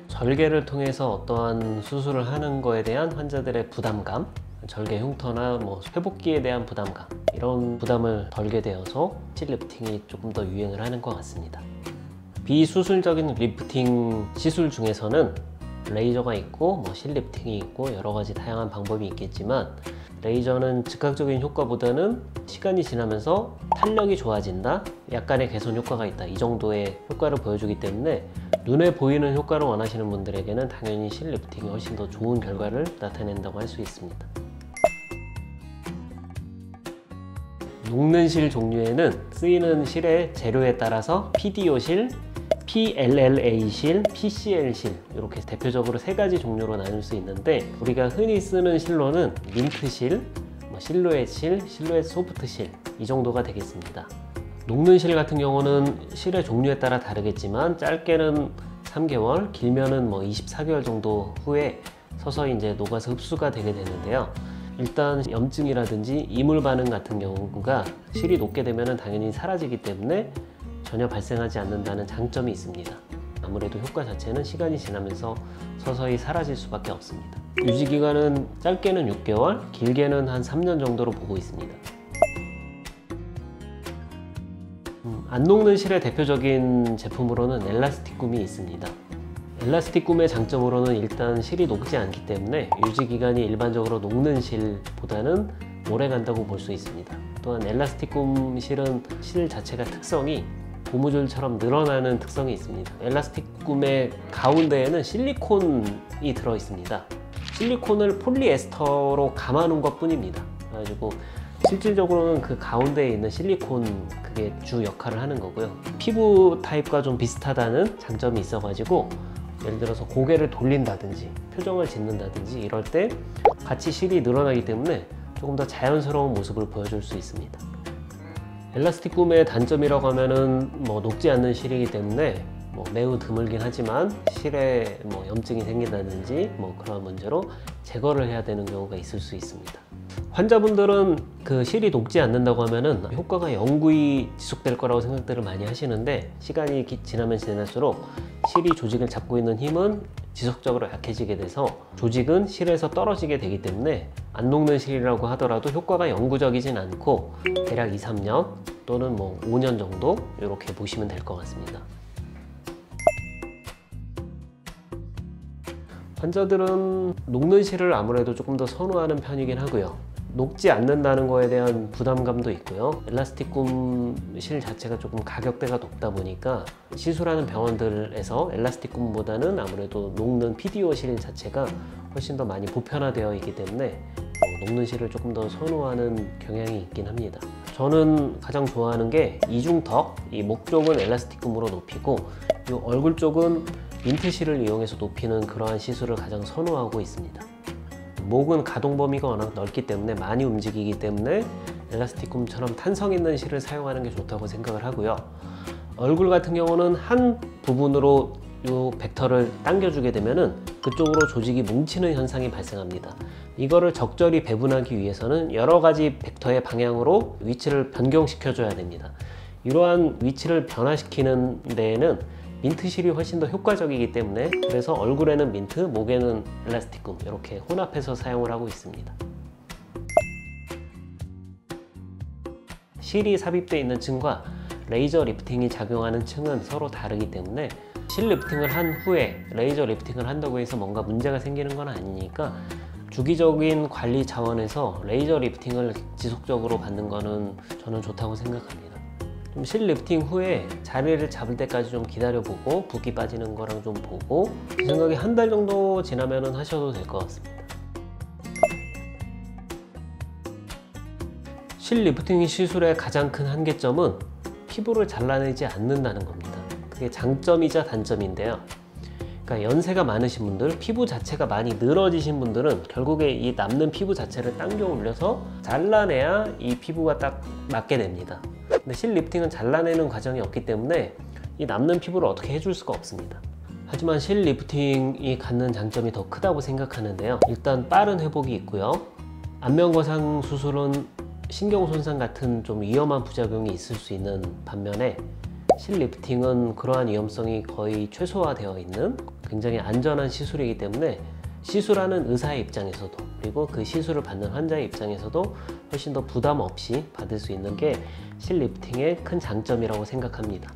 절개를 통해서 어떠한 수술을 하는 거에 대한 환자들의 부담감, 절개 흉터나 회복기에 대한 부담감, 이런 부담을 덜게 되어서 실 리프팅이 조금 더 유행을 하는 것 같습니다. 비수술적인 리프팅 시술 중에서는 레이저가 있고 실 리프팅이 있고 여러 가지 다양한 방법이 있겠지만, 레이저는 즉각적인 효과보다는 시간이 지나면서 탄력이 좋아진다, 약간의 개선 효과가 있다, 이 정도의 효과를 보여주기 때문에 눈에 보이는 효과를 원하시는 분들에게는 당연히 실 리프팅이 훨씬 더 좋은 결과를 나타낸다고 할 수 있습니다. 녹는 실 종류에는 쓰이는 실의 재료에 따라서 PDO 실, PLLA 실, PCL 실, 이렇게 대표적으로 세 가지 종류로 나눌 수 있는데, 우리가 흔히 쓰는 실로는 민트 실, 실루엣 실, 실루엣 소프트 실, 이 정도가 되겠습니다. 녹는 실 같은 경우는 실의 종류에 따라 다르겠지만 짧게는 3개월, 길면은 24개월 정도 후에 서서히 이제 녹아서 흡수가 되게 되는데요. 일단 염증이라든지 이물 반응 같은 경우가 실이 녹게 되면 당연히 사라지기 때문에 전혀 발생하지 않는다는 장점이 있습니다. 아무래도 효과 자체는 시간이 지나면서 서서히 사라질 수밖에 없습니다. 유지기간은 짧게는 6개월, 길게는 한 3년 정도로 보고 있습니다. 안 녹는 실의 대표적인 제품으로는 엘라스틱굼이 있습니다. 엘라스틱굼의 장점으로는 일단 실이 녹지 않기 때문에 유지기간이 일반적으로 녹는 실보다는 오래 간다고 볼 수 있습니다. 또한 엘라스틱굼 실은 실 자체가 특성이 고무줄처럼 늘어나는 특성이 있습니다. 엘라스틱굼의 가운데에는 실리콘이 들어 있습니다. 실리콘을 폴리에스터로 감아놓은 것 뿐입니다. 그래가지고 실질적으로는 그 가운데에 있는 실리콘, 그게 주 역할을 하는 거고요. 피부 타입과 좀 비슷하다는 장점이 있어가지고 예를 들어서 고개를 돌린다든지 표정을 짓는다든지 이럴 때 같이 실이 늘어나기 때문에 조금 더 자연스러운 모습을 보여줄 수 있습니다. 엘라스틱굼의 단점이라고 하면은 녹지 않는 실이기 때문에 매우 드물긴 하지만 실에 염증이 생긴다든지 그런 문제로 제거를 해야 되는 경우가 있을 수 있습니다. 환자분들은 그 실이 녹지 않는다고 하면은 효과가 영구히 지속될 거라고 생각들을 많이 하시는데, 시간이 지나면 지날수록 실이 조직을 잡고 있는 힘은 지속적으로 약해지게 돼서 조직은 실에서 떨어지게 되기 때문에 안 녹는 실이라고 하더라도 효과가 영구적이진 않고 대략 2, 3년 또는 5년 정도 이렇게 보시면 될 것 같습니다. 환자들은 녹는 실을 아무래도 조금 더 선호하는 편이긴 하고요. 녹지 않는다는 거에 대한 부담감도 있고요. 엘라스틱굼 실 자체가 조금 가격대가 높다 보니까 시술하는 병원들에서 엘라스틱굼보다는 아무래도 녹는 PDO 실 자체가 훨씬 더 많이 보편화되어 있기 때문에 녹는 실을 조금 더 선호하는 경향이 있긴 합니다. 저는 가장 좋아하는 게 이중턱, 이 목 쪽은 엘라스틱굼으로 높이고 이 얼굴 쪽은 민트 실을 이용해서 높이는 그러한 시술을 가장 선호하고 있습니다. 목은 가동 범위가 워낙 넓기 때문에 많이 움직이기 때문에 엘라스틱굼처럼 탄성 있는 실을 사용하는 게 좋다고 생각을 하고요. 얼굴 같은 경우는 한 부분으로 이 벡터를 당겨주게 되면은 그쪽으로 조직이 뭉치는 현상이 발생합니다. 이거를 적절히 배분하기 위해서는 여러 가지 벡터의 방향으로 위치를 변경시켜줘야 됩니다. 이러한 위치를 변화시키는 데에는 민트 실이 훨씬 더 효과적이기 때문에, 그래서 얼굴에는 민트, 목에는 엘라스틱굼 이렇게 혼합해서 사용을 하고 있습니다. 실이 삽입되어 있는 층과 레이저 리프팅이 작용하는 층은 서로 다르기 때문에 실 리프팅을 한 후에 레이저 리프팅을 한다고 해서 뭔가 문제가 생기는 건 아니니까 주기적인 관리 차원에서 레이저 리프팅을 지속적으로 받는 거는 저는 좋다고 생각합니다. 좀 실 리프팅 후에 자리를 잡을 때까지 좀 기다려보고 붓기 빠지는 거랑 좀 보고, 제 생각에 한 달 정도 지나면 하셔도 될 것 같습니다. 실 리프팅 시술의 가장 큰 한계점은 피부를 잘라내지 않는다는 겁니다. 그게 장점이자 단점인데요. 그러니까 연세가 많으신 분들, 피부 자체가 많이 늘어지신 분들은 결국에 이 남는 피부 자체를 당겨 올려서 잘라내야 이 피부가 딱 맞게 됩니다. 근데 실 리프팅은 잘라내는 과정이 없기 때문에 이 남는 피부를 어떻게 해줄 수가 없습니다. 하지만 실 리프팅이 갖는 장점이 더 크다고 생각하는데요. 일단 빠른 회복이 있고요. 안면 거상 수술은 신경 손상 같은 좀 위험한 부작용이 있을 수 있는 반면에 실 리프팅은 그러한 위험성이 거의 최소화되어 있는 굉장히 안전한 시술이기 때문에 시술하는 의사의 입장에서도 그리고 그 시술을 받는 환자의 입장에서도 훨씬 더 부담 없이 받을 수 있는 게 실 리프팅의 큰 장점이라고 생각합니다.